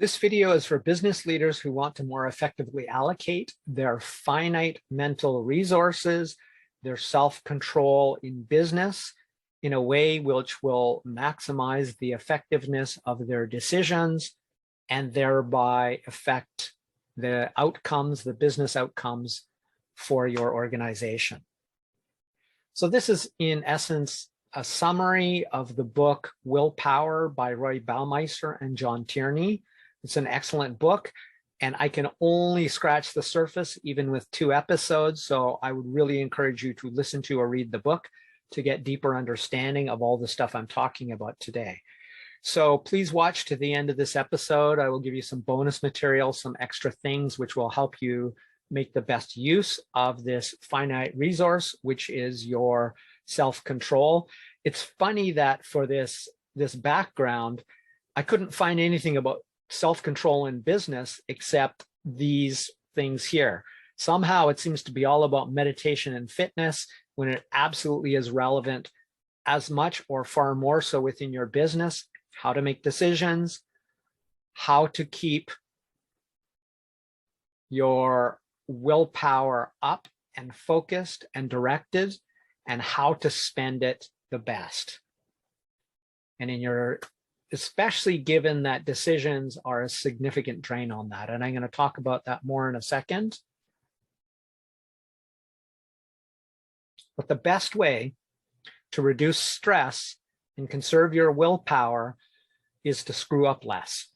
This video is for business leaders who want to more effectively allocate their finite mental resources, their self-control in business in a way which will maximize the effectiveness of their decisions and thereby affect the outcomes, the business outcomes for your organization. So this is in essence a summary of the book Willpower by Baumeister and John Tierney. It's an excellent book, and I can only scratch the surface even with 2 episodes. So I would really encourage you to listen to or read the book to get deeper understanding of all the stuff I'm talking about today. So please watch to the end of this episode. I will give you some bonus material, some extra things which will help you make the best use of this finite resource, which is your self-control. It's funny that for this background, I couldn't find anything about self-control in business except these things here. Somehow it seems to be all about meditation and fitness when it absolutely is relevant as much or far more so within your business, how to make decisions, how to keep your willpower up and focused and directed, and how to spend it the best. And in your especially given that decisions are a significant drain on that. And I'm going to talk about that more in a second. But the best way to reduce stress and conserve your willpower is to screw up less.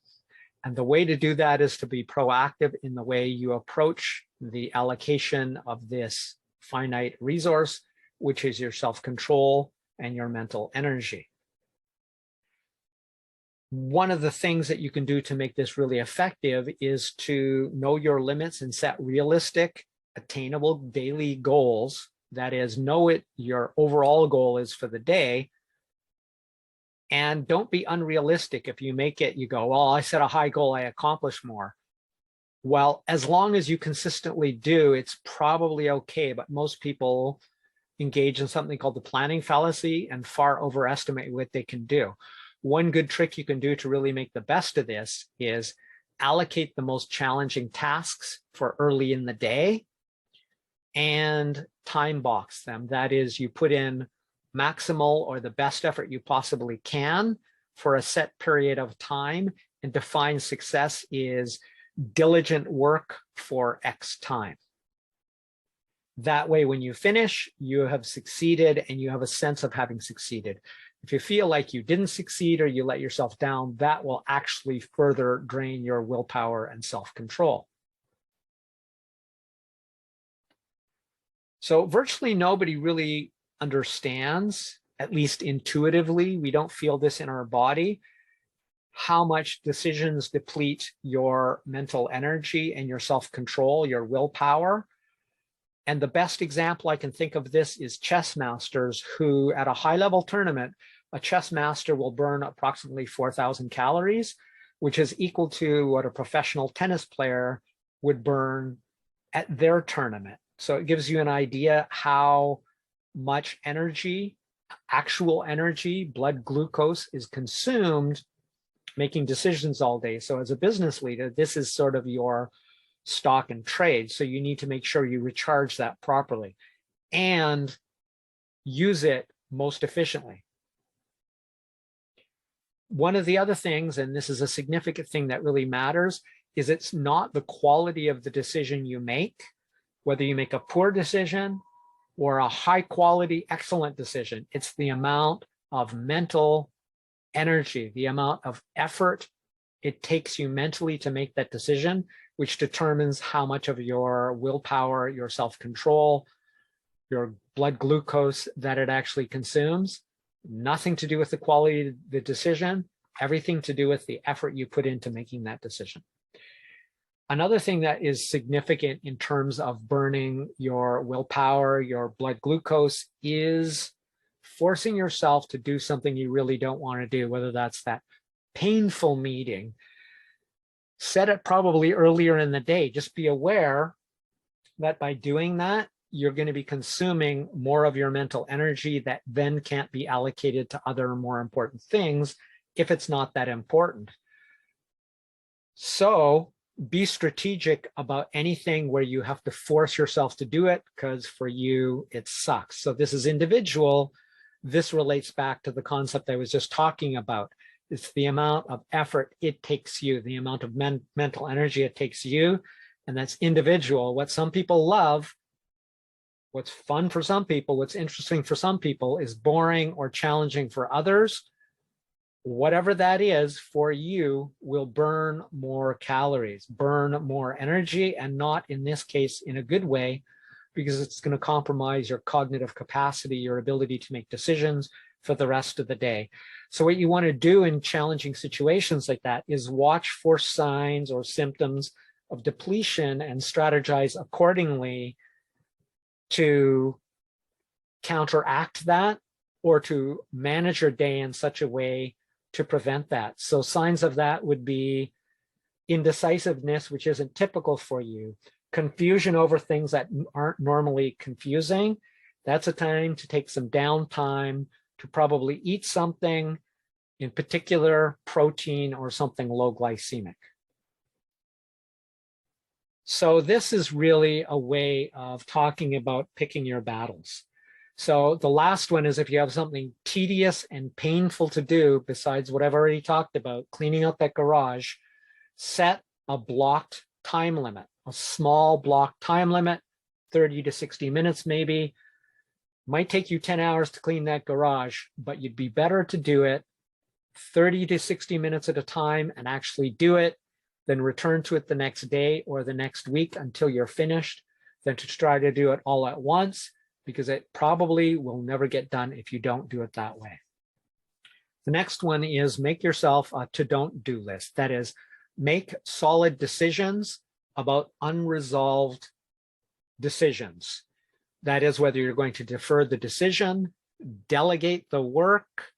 And the way to do that is to be proactive in the way you approach the allocation of this finite resource, which is your self-control and your mental energy. One of the things that you can do to make this really effective is to know your limits and set realistic, attainable daily goals. That is, know what your overall goal is for the day. And don't be unrealistic. If you make it, you go, well, I set a high goal, I accomplish more. Well, as long as you consistently do, it's probably okay. But most people engage in something called the planning fallacy and far overestimate what they can do. One good trick you can do to really make the best of this is allocate the most challenging tasks for early in the day and time box them. That is, you put in maximal or the best effort you possibly can for a set period of time and define success is diligent work for X time. That way, when you finish, you have succeeded and you have a sense of having succeeded. If you feel like you didn't succeed or you let yourself down, that will actually further drain your willpower and self-control. So virtually nobody really understands, at least intuitively, we don't feel this in our body, how much decisions deplete your mental energy and your self-control, your willpower. And the best example I can think of this is chess masters who, at a high-level tournament, a chess master will burn approximately 4,000 calories, which is equal to what a professional tennis player would burn at their tournament. So it gives you an idea how much energy, actual energy, blood glucose is consumed making decisions all day. So as a business leader, this is sort of your stock and trade. So you need to make sure you recharge that properly and use it most efficiently. One of the other things, and this is a significant thing that really matters, is it's not the quality of the decision you make, whether you make a poor decision or a high quality, excellent decision. It's the amount of mental energy, the amount of effort it takes you mentally to make that decision, which determines how much of your willpower, your self-control, your blood glucose that it actually consumes. Nothing to do with the quality of the decision, everything to do with the effort you put into making that decision. Another thing that is significant in terms of burning your willpower, your blood glucose, is forcing yourself to do something you really don't want to do, whether that's that painful meeting. Set it probably earlier in the day. Just be aware that by doing that, you're going to be consuming more of your mental energy that then can't be allocated to other more important things if it's not that important. So be strategic about anything where you have to force yourself to do it, because for you, it sucks. So this is individual. This relates back to the concept I was just talking about. It's the amount of effort it takes you, the amount of mental energy it takes you, and that's individual. What some people love, what's fun for some people, what's interesting for some people is boring or challenging for others. Whatever that is for you will burn more calories, burn more energy, and not in this case in a good way, because it's going to compromise your cognitive capacity, your ability to make decisions for the rest of the day. So what you want to do in challenging situations like that is watch for signs or symptoms of depletion and strategize accordingly to counteract that or to manage your day in such a way to prevent that. So signs of that would be indecisiveness, which isn't typical for you, confusion over things that aren't normally confusing. That's a time to take some downtime, to probably eat something, in particular protein or something low glycemic. So this is really a way of talking about picking your battles. So the last one is if you have something tedious and painful to do, besides what I've already talked about, cleaning out that garage, set a blocked time limit, a small blocked time limit, 30 to 60 minutes maybe. Might take you 10 hours to clean that garage, but you'd be better to do it 30 to 60 minutes at a time and actually do it, then return to it the next day or the next week until you're finished, than to try to do it all at once, because it probably will never get done if you don't do it that way. The next one is make yourself a to-don't-do list. That is, make solid decisions about unresolved decisions. That is, whether you're going to defer the decision, delegate the work,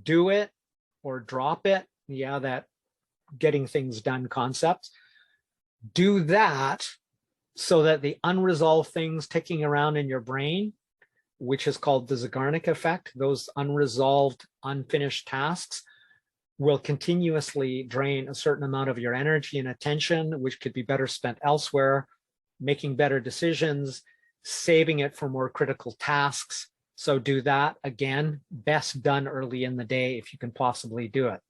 do it, or drop it. Yeah, that getting things done concept. Do that so that the unresolved things ticking around in your brain, which is called the 𝗬𝗂𝗃𝗍 effect, those unresolved, unfinished tasks, will continuously drain a certain amount of your energy and attention, which could be better spent elsewhere, making better decisions, saving it for more critical tasks. So do that. Again, best done early in the day if you can possibly do it.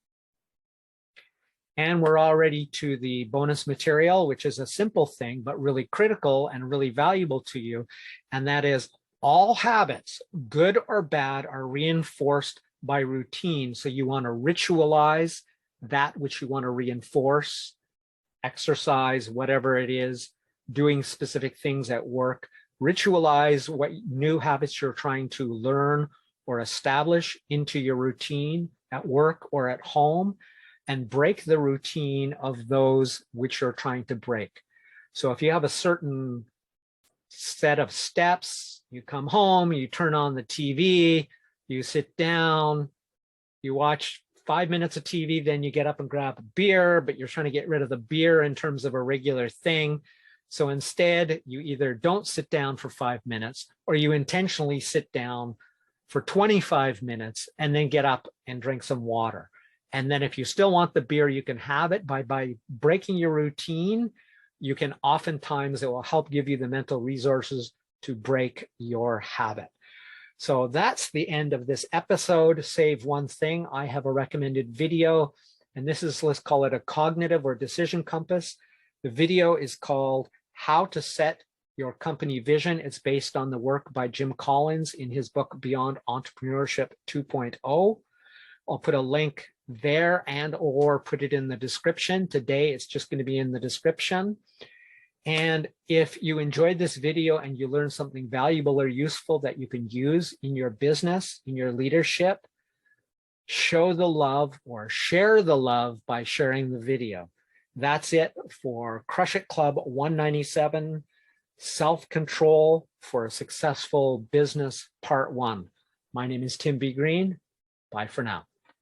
And we're already to the bonus material, which is a simple thing, but really critical and really valuable to you. And that is, all habits, good or bad, are reinforced by routine. So you want to ritualize that which you want to reinforce, exercise, whatever it is, doing specific things at work. Ritualize what new habits you're trying to learn or establish into your routine at work or at home, and break the routine of those which you're trying to break. So if you have a certain set of steps, you come home, you turn on the TV, you sit down, you watch 5 minutes of TV, then you get up and grab a beer, but you're trying to get rid of the beer in terms of a regular thing. So instead, you either don't sit down for 5 minutes, or you intentionally sit down for 25 minutes and then get up and drink some water. And then if you still want the beer, you can have it by breaking your routine. You can oftentimes, it will help give you the mental resources to break your habit. So that's the end of this episode. Save one thing. I have a recommended video, and this is, let's call it a cognitive or decision compass. The video is called How to Set Your Company Vision. It's based on the work by Jim Collins in his book, Beyond Entrepreneurship 2.0. I'll put a link there and or put it in the description. Today, it's just going to be in the description. And if you enjoyed this video and you learned something valuable or useful that you can use in your business, in your leadership, show the love or share the love by sharing the video. That's it for Crush It Club 197, Self-Control for a Successful Business Part 1. My name is Tim B. Green. Bye for now.